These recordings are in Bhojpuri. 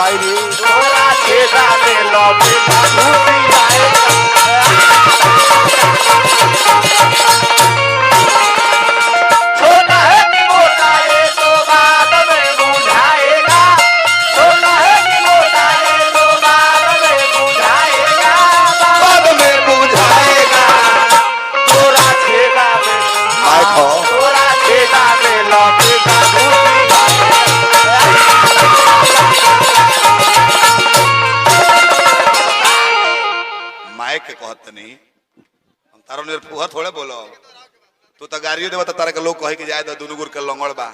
माई रे तोरा छेदा में लौटे का घुसी आएगा छोटा है कि मोटा ये तो बाद में बुझाएगा छोटा है कि मोटा ये तो बाद में बुझाएगा बाद में बुझाएगा तोरा छेदा में तोरा छेदा में लौटे का घुसी माय के कहत नहीं हम तारो निर फुहा थोड़े बोलो तू तो गाड़ियों देवा तो तारा के लोग कहे कि जाए तो दुनु गुर के लंगड़ बा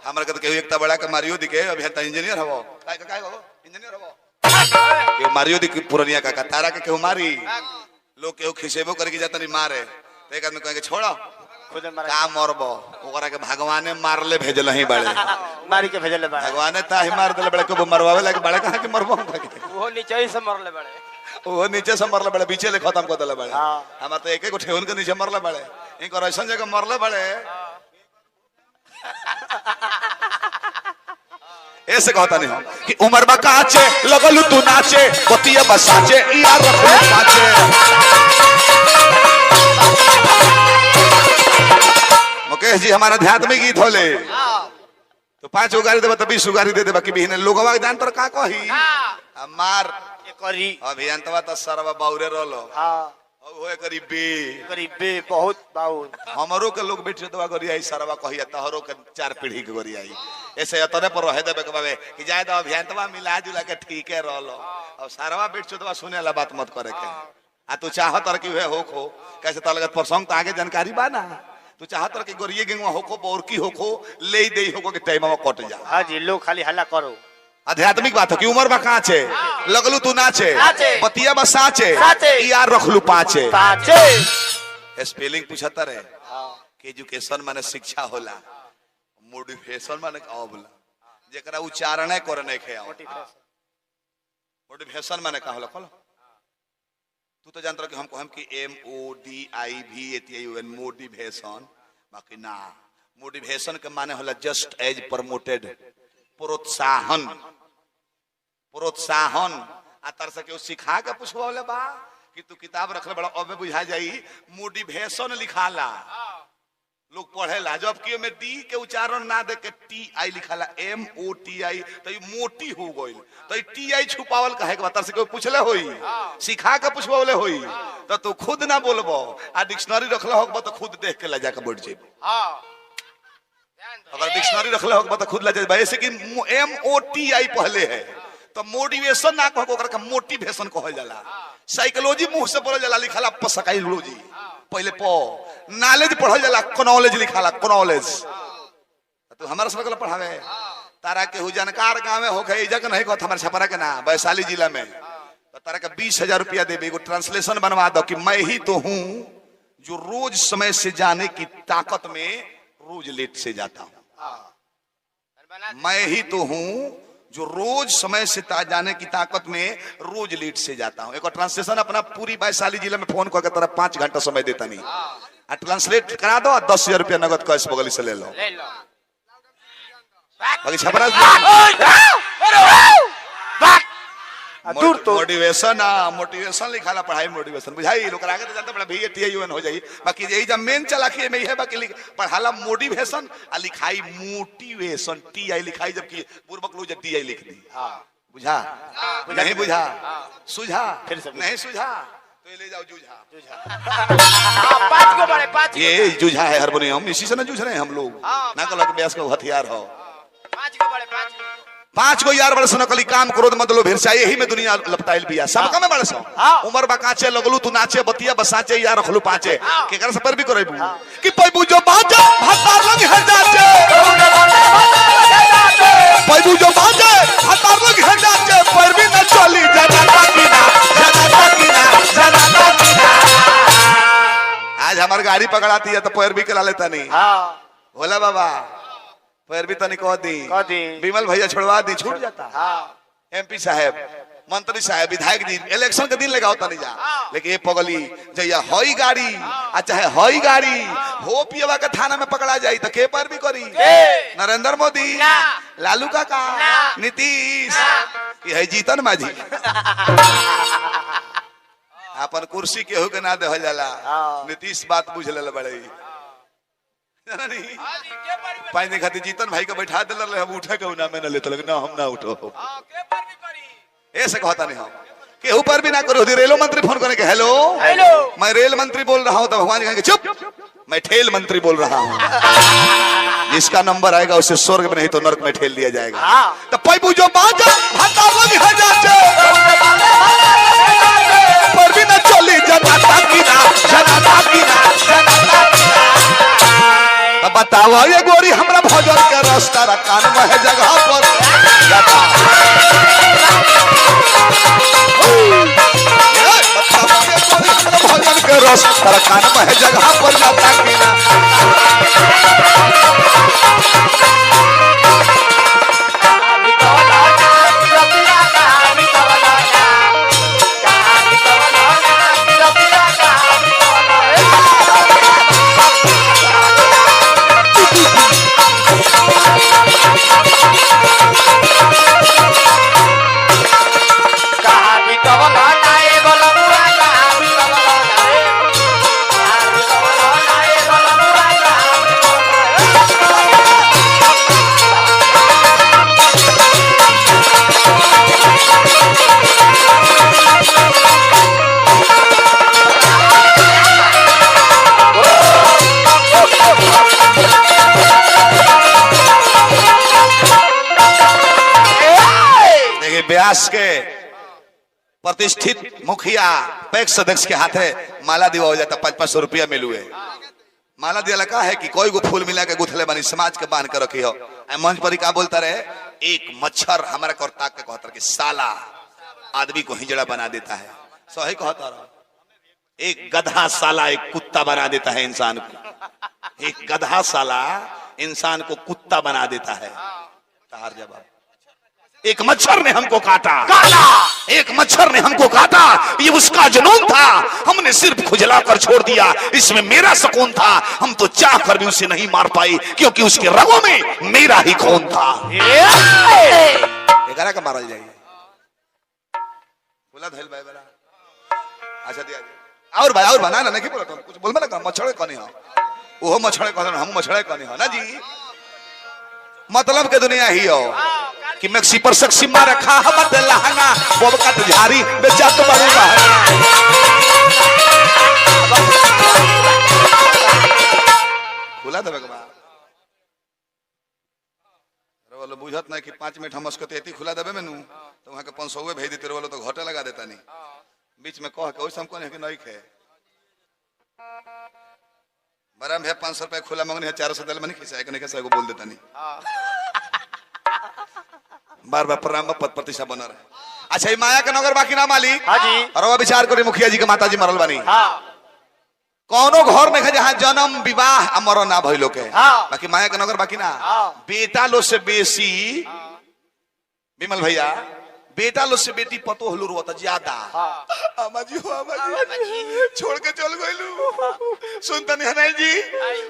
हमरा के तो केहू एकता बड़ा के मारियो दिखे अभी त इंजीनियर हबो काय हो इंजीनियर हबो के मारियो दिख पुरनिया का तारा के केहू मारी लोग केहू खिसेबो करके जाता नहीं मारे तो एक आदमी कहे के छोड़ो खुदे मारे का मरबो ओकरा के भगवाने मारले भेजल ही बड़े मारी के भेजले बड़े भगवाने ताही मार देले बड़े को मरवावे लागे बड़े कहां के मरबो वो नीचे ही से मरले बड़े वो नीचे से मरले बड़े पीछे ले खत्म कर देले बड़े हां हमार तो एक ठेहुन के नीचे मरले बड़े इनको ऐसा जगह मरले बड़े ऐसे कहता नहीं हो कि उमर बा काचे लगलू तू नाचे बतिया बसाचे यार रखो पाचे मुकेश जी हमारा आध्यात्मिक गीत होले तो 5 उगारी देबा त 20 उगारी दे देबा कि बिहने लोगवा जान तर का कही मार करी अभियंतवा त सरवा बाउरे रहलो हां होए गरीबे बहुत बहुत हमरो के लोग बैठ दवा गरियाई सरवा कहिया तहरो के 4 पीढ़ी के गरियाई ऐसे अतरे पर रहे देबे के बाबे कि जाय त अभियंतवा मिला जुला के ठीके रहलो अब सरवा बैठ दवा सुने ला बात मत करे के आ तू चाहत र कि वे होखो कैसे त लगत प्रसंग त आगे जानकारी बा ना तू चाहत र कि गरिए गेंगवा होखो बोरकी होखो ले देई होखो के टाइम में कट जा हां जी लोग खाली हल्ला करो आध्यात्मिक बात है कि उमर बा काचे लगलू तू नाचे बतिया बा साचे यार रखलू पाचे स्पेलिंग पूछता रहे कि एजुकेशन माने शिक्षा होला मोटिवेशन माने होला जेकरा उच्चारण करे नहीं खे मोटिवेशन माने का होला खोलो तू तो जानत रह कि हम कहम कि MODIVATION मोटिवेशन बाकी ना मोटिवेशन के माने होला जस्ट एज प्रमोटेड प्रोत्साहन प्रोत्साहन आ तर से केहू सिखा के पूछवाले बा कि तू किताब रखले बड़ा अबे बुझा जाई मोटिवेशन लिखाला लोग पढ़ेला जबकि में डी के उच्चारण ना दे के TI लिखाला MOTI तो ये मोटी हो गइल तो ये TI छुपावल काहे के तर से केहू पूछले होई सिखा के पूछवाले होई तो तू खुद ना बोलबो आ डिक्शनरी रखले होबो तो खुद देख के ला जाके बैठ जेबो हां अगर डिक्शनरी रखले होगा तो खुद ला जाए ऐसे कि MOTI पहले है तो मोटिवेशन ना कहो ओकरा का मोटिवेशन कहल जाला साइकोलॉजी मुंह से बोलल जाला लिखाला साइकोलॉजी पहले नॉलेज पढ़ल जाला नॉलेज लिखाला नॉलेज तो हमारा सब पढ़ावे तारा के हु जानकार गांव में होखे इजा के नहीं कहत हमारे छपरा के ना वैशाली जिला में तो तारा का 20,000 रुपया देबे एगो ट्रांसलेशन बनवा दो कि मैं ही तो हूं जो रोज समय से जाने की ताकत में रोज लेट से जाता हूं मैं ही तो हूं जो रोज समय से जाने की ताकत में रोज लेट से जाता हूं एक ट्रांसलेशन अपना पूरी वैशाली जिले में फोन करके तरह 5 घंटा समय देता नहीं आ ट्रांसलेट करा दो 10,000 रुपया नगद कैश बगल से ले लो बाकी छपरा दूर तो मोटिवेशन लिखाला पढ़ाई मोटिवेशन बुझाई लोग आगे तो जानते बड़ा भैया TION हो जाई बाकी यही जब मेन चलाकी में है बाकी पढ़ाला मोटिवेशन आ लिखाई मोटिवेशन TI लिखाई जबकि पूर्वक लोग जब TI लिख दी बुझा नहीं बुझा सुझा नहीं सुझा तो ले जाओ जूझा ये जूझा है हारमोनियम इसी से ना जूझ रहे हैं हम लोग ना कल ब्यास का हथियार हो 5 गो यार बड़े नकली काम क्रोध मतलब भिरसा यही में दुनिया लपटाइल बिया सबका में बड़े सो उमर बकाचे लगलू तू नाचे बतिया बसाचे यार रखलू पाचे केकर से पर भी करैबू कि पैबू जो बाजे हतार लग है जाचे पैबू जो बाजे हतार लग है जाचे पर भी न चली जनाता की ना आज हमारी गाड़ी पकड़ाती है तो पैर भी करा लेता नहीं बोला बाबा पैर भी तनी कह दी विमल भैया छोड़वा दी छूट जाता MP साहब मंत्री साहब विधायक जी इलेक्शन के दिन लगाओ तनी जा, लेकिन ये पगली जैया हई गाड़ी आ चाहे हई गाड़ी हो पियवा के थाना में पकड़ा जाई तो के पर भी करी? नरेंद्र मोदी, लालू काका, नीतीश, ये है जीतन माझी। अपन कुर्सी केहू के ना देहल जाला, नीतीश बात बुझ ले बड़े पानी नहीं खाती। जीतन भाई को बैठा दिल हम उठे के ना में न लेते ना हम ना उठो ऐसे कहता नहीं हम केहू पर भी ना करो। रेलो मंत्री फोन करने के हेलो मैं रेल मंत्री बोल रहा हूँ तो भगवान जी कहेंगे चुप मैं ठेल मंत्री बोल रहा हूँ। जिसका नंबर आएगा उसे स्वर्ग में नहीं तो नरक में ठेल दिया जाएगा। तो पैबू जो बाजा पर भी न चली जनाता की ना जनाता की ना बताओ ये गोरी हमरा भजन के रास्ता कान में है जगह पर भजन के रास्ता कान में है जगह पर जाता कि ना। व्यास के प्रतिष्ठित मुखिया पैक्स अध्यक्ष के हाथे माला दिवा हो जाता 500-500 रुपया मिलुए। माला दिया लगा है कि कोई को फूल मिला के गुथले बनी समाज के बांध कर रखी हो। मंच पर क्या बोलता रहे एक मच्छर हमारा करता के कहता कि साला आदमी को हिजड़ा बना देता है। सही कहता रहा। एक गधा साला एक कुत्ता बना देता है इंसान को। एक गधा साला इंसान को कुत्ता बना देता है। तार जवाब एक मच्छर ने हमको काटा, एक मच्छर ने हमको काटा, ये उसका जुनून था, हमने सिर्फ खुजला कर छोड़ दिया, इसमें मेरा सुकून था। हम तो चाह कर भी उसे नहीं मार पाई क्योंकि उसके रगों में मेरा ही खून था। एक का मारल जाइए बोला धैल भाई बड़ा अच्छा दिया और भाई और बना ना नहीं बोला कुछ बोल ना मच्छर कौन हो वो मच्छर कौन हम मच्छर कौन हो ना जी। मतलब के दुनिया ही हो कि मैक्सी पर सक्सीमा रखा हम लहंगा बोब का तुझारी बेचा तो बड़ूंगा खुला दबे के वालो बुझत नहीं कि 5 मिनट हम उसको तेती खुला दबे में नू तो वहां के 500 भेज देते वालो तो घाटा लगा देता नहीं बीच में कह के वैसे हमको नहीं कि नहीं खे बराम है 500 रुपए खुला मांगने है 400 दल में नहीं खिसा एक नहीं खिसा को बोल देता नहीं बार बार प्रणाम पद प्रतिष्ठा बना रहे। अच्छा ये माया के नगर बाकी ना मालिक हाँ जी और विचार करे मुखिया जी के माता जी मरल बानी हाँ। कौनो घर में जहाँ जन्म विवाह मरण ना भइलो के हाँ। बाकी माया के नगर बाकी ना हाँ। बेटा लो से बेसी विमल भैया बेटा लो से बेटी पतो हलो रोता ज्यादा अम्मा जी छोड़ के चल गइलू सुनता नहीं है जी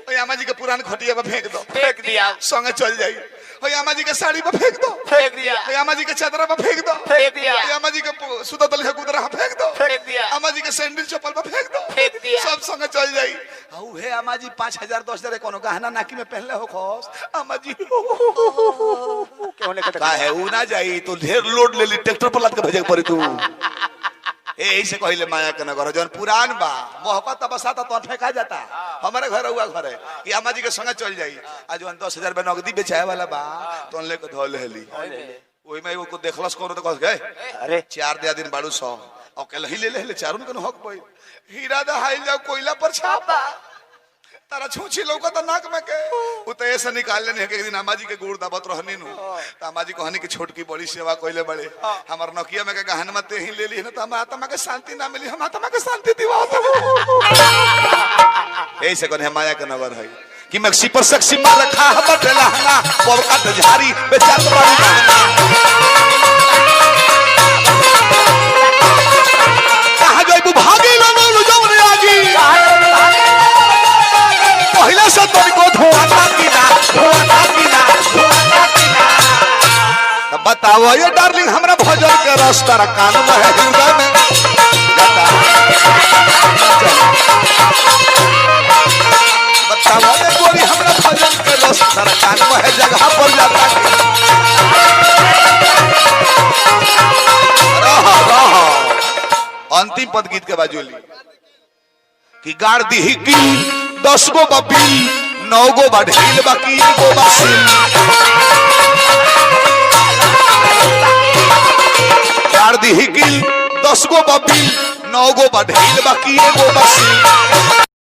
ओए अम्मा जी के पुरान खटिया पे फेंक दो फेंक दिया संगे चल जाई ओए अम्मा जी के साड़ी पे फेंक दो फेंक दिया ओए अम्मा जी के चादर पे फेंक दो फेंक दिया ओए अम्मा जी के सुता दल के गुदरा फेंक दो फेंक दिया अम्मा जी के सैंडल चप्पल पे फेंक दो फेंक दिया सब संगे चल जाई औ हे अम्मा जी 5000 10,000 कोनो गहना नाकी में पहनले हो खोस अम्मा जी केने का है उ ना जाई तो ढेर लोड ले ली ट्रैक्टर पर लाद के भेजे पड़ी तू ऐसे कहले माया के नगर जन पुरान बा मोहब्बत बसाता तो फेंका जाता हमारे घर हुआ घर है कि अम्मा जी के संग चल जाई आज 10,000 में नगदी बेचाए वाला बा तो ले के धोल हेली ओई में एगो को देखलस कोनो तो कह गए अरे 4 दिन बाड़ू 100 अकेले ही ले ले चारों के हक पई हीरा दा हाइल जाओ कोयला पर छापा तारा छूछी लौका तो नाक में के उ तो ऐसे निकाल लेने एक दिन अम्मा जी के गुड़ दावत रहनी नु त अम्मा जी कहनी कि छोटकी बड़ी सेवा कइले बड़े हमर नकिया में के गहन मत ही ले ली न त हम आत्मा के शांति ना मिली हम आत्मा के शांति दिवा ऐसे कोन माया के नगर है कि मैक्सी पर सक्सी मार रखा हम लहंगा बोब का झारी बेचा तो भागी लगल जमरे आगी पहले से तनिको धोता कि ना तब बताओ ये डार्लिंग हमरा भजन के रस तारा कान में है हृदय में बताओ ये गोरी हमरा भजन के रस तारा कान में है जगह पर जाता रहा अंतिम पद गीत के बाजूली कि गाड़ दी की 10 गो बबिल 9 गो बढ़ील बाकी एगो बसिल गाड़ दी की 10 गो बबिल 9 गो बढ़ील बाकी एगो बसिल